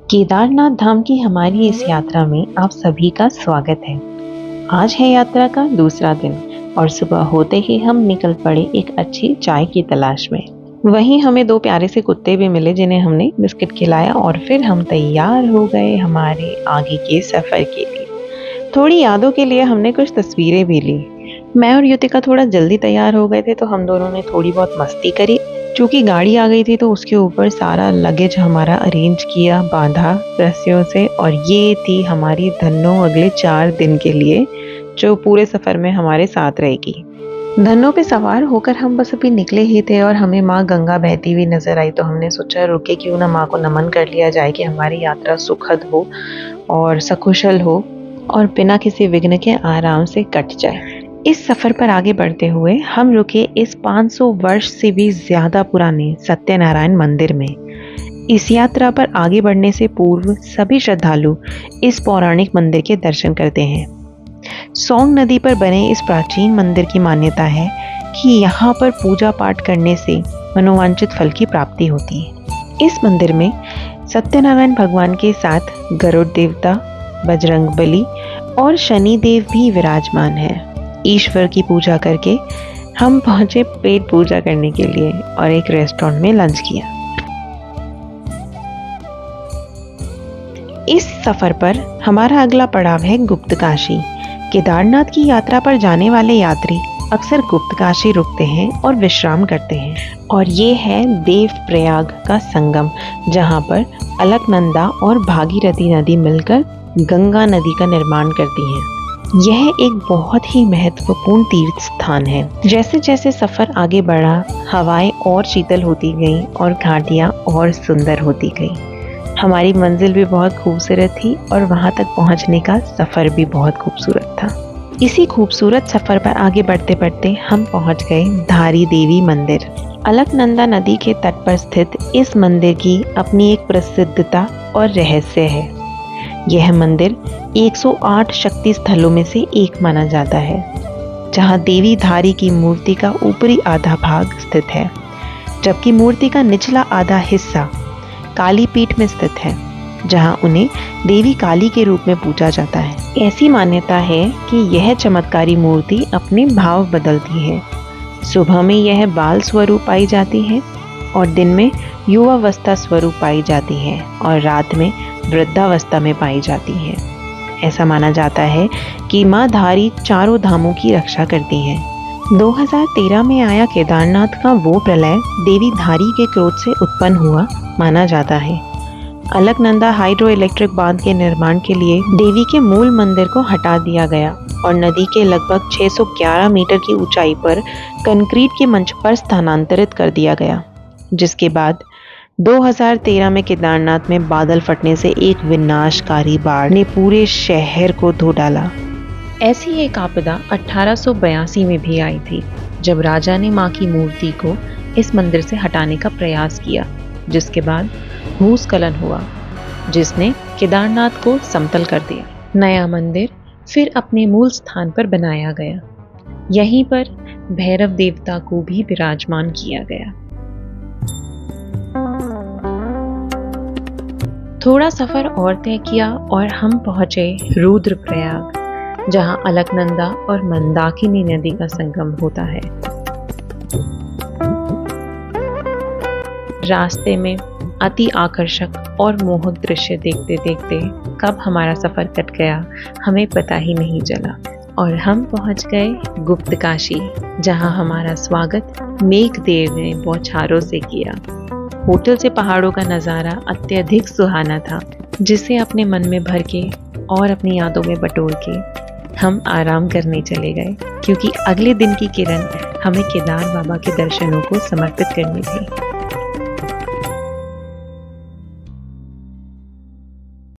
केदारनाथ धाम की हमारी इस यात्रा में आप सभी का स्वागत है। आज है यात्रा का दूसरा दिन और सुबह होते ही हम निकल पड़े एक अच्छी चाय की तलाश में। वहीं हमें दो प्यारे से कुत्ते भी मिले जिन्हें हमने बिस्किट खिलाया और फिर हम तैयार हो गए हमारे आगे के सफर के लिए। थोड़ी यादों के लिए हमने कुछ तस्वीरें भी ली। मैं और युतिका थोड़ा जल्दी तैयार हो गए थे तो हम दोनों ने थोड़ी बहुत मस्ती करी। चूंकि गाड़ी आ गई थी तो उसके ऊपर सारा लगेज हमारा अरेंज किया, बांधा रस्सियों से, और ये थी हमारी धन्नो अगले 4 दिन के लिए जो पूरे सफर में हमारे साथ रहेगी। धन्नो पे सवार होकर हम बस अभी निकले ही थे और हमें माँ गंगा बहती हुई नजर आई तो हमने सोचा रुके क्यों ना माँ को नमन कर लिया जाए कि हमारी यात्रा सुखद हो और सकुशल हो और बिना किसी विघ्न के आराम से कट जाए। इस सफर पर आगे बढ़ते हुए हम रुके इस 500 वर्ष से भी ज्यादा पुराने सत्यनारायण मंदिर में। इस यात्रा पर आगे बढ़ने से पूर्व सभी श्रद्धालु इस पौराणिक मंदिर के दर्शन करते हैं। सोंग नदी पर बने इस प्राचीन मंदिर की मान्यता है कि यहाँ पर पूजा पाठ करने से मनोवांछित फल की प्राप्ति होती है। इस मंदिर में सत्यनारायण भगवान के साथ गरुड़ देवता, बजरंगबली और शनिदेव भी विराजमान है। ईश्वर की पूजा करके हम पहुंचे पेट पूजा करने के लिए और एक रेस्टोरेंट में लंच किया। इस सफर पर हमारा अगला पड़ाव है गुप्तकाशी। केदारनाथ की यात्रा पर जाने वाले यात्री अक्सर गुप्तकाशी रुकते हैं और विश्राम करते हैं और ये है देवप्रयाग का संगम जहां पर अलकनंदा और भागीरथी नदी मिलकर गंगा नदी का निर्माण करती हैं। यह एक बहुत ही महत्वपूर्ण तीर्थ स्थान है। जैसे जैसे सफर आगे बढ़ा हवाएं और शीतल होती गई और घाटियां और सुंदर होती गई। हमारी मंजिल भी बहुत खूबसूरत थी और वहां तक पहुंचने का सफर भी बहुत खूबसूरत था। इसी खूबसूरत सफर पर आगे बढ़ते बढ़ते हम पहुंच गए धारी देवी मंदिर। अलकनंदा नदी के तट पर स्थित इस मंदिर की अपनी एक प्रसिद्धता और रहस्य है। यह मंदिर 108 शक्ति स्थलों में से एक माना जाता है, जहां देवी धारी की मूर्ति का ऊपरी आधा भाग स्थित है, जबकि मूर्ति का निचला आधा हिस्सा काली पीठ में स्थित है, जहां उन्हें देवी काली के रूप में पूजा जाता है। ऐसी मान्यता है कि यह चमत्कारी मूर्ति अपने भाव बदलती है। सुबह में यह बाल स्वरूप पाई जाती है और दिन में युवावस्था स्वरूप पाई जाती है और रात में वृद्धावस्था में पाई जाती है। ऐसा माना जाता है कि माँ धारी चारों धामों की रक्षा करती है। 2013 में आया केदारनाथ का वो प्रलय देवी धारी के क्रोध से उत्पन्न हुआ माना जाता है। अलकनंदा हाइड्रो इलेक्ट्रिक बांध के निर्माण के लिए देवी के मूल मंदिर को हटा दिया गया और नदी के लगभग 611 मीटर की ऊंचाई पर कंक्रीट के मंच पर स्थानांतरित कर दिया गया, जिसके बाद 2013 में केदारनाथ में बादल फटने से एक विनाशकारी बाढ़ ने पूरे शहर को धो डाला। ऐसी एक आपदा 1882 में भी आई थी, जब राजा ने मां की मूर्ति को इस मंदिर से हटाने का प्रयास किया, जिसके बाद भूस्खलन हुआ जिसने केदारनाथ को समतल कर दिया। नया मंदिर फिर अपने मूल स्थान पर बनाया गया। यहीं पर भैरव देवता को भी विराजमान किया गया। थोड़ा सफर और तय किया और हम पहुंचे रुद्रप्रयाग, जहां अलकनंदा और मंदाकिनी नदी का संगम होता है। रास्ते में अति आकर्षक और मोहक दृश्य देखते देखते कब हमारा सफर कट गया हमें पता ही नहीं चला और हम पहुंच गए गुप्तकाशी, जहां हमारा स्वागत मेघदेव ने बौछारों से किया। होटल से पहाड़ों का नज़ारा अत्यधिक सुहाना था, जिसे अपने मन में भर के और अपनी यादों में बटोर के हम आराम करने चले गए, क्योंकि अगले दिन की किरण हमें केदार बाबा के दर्शनों को समर्पित करनी थी।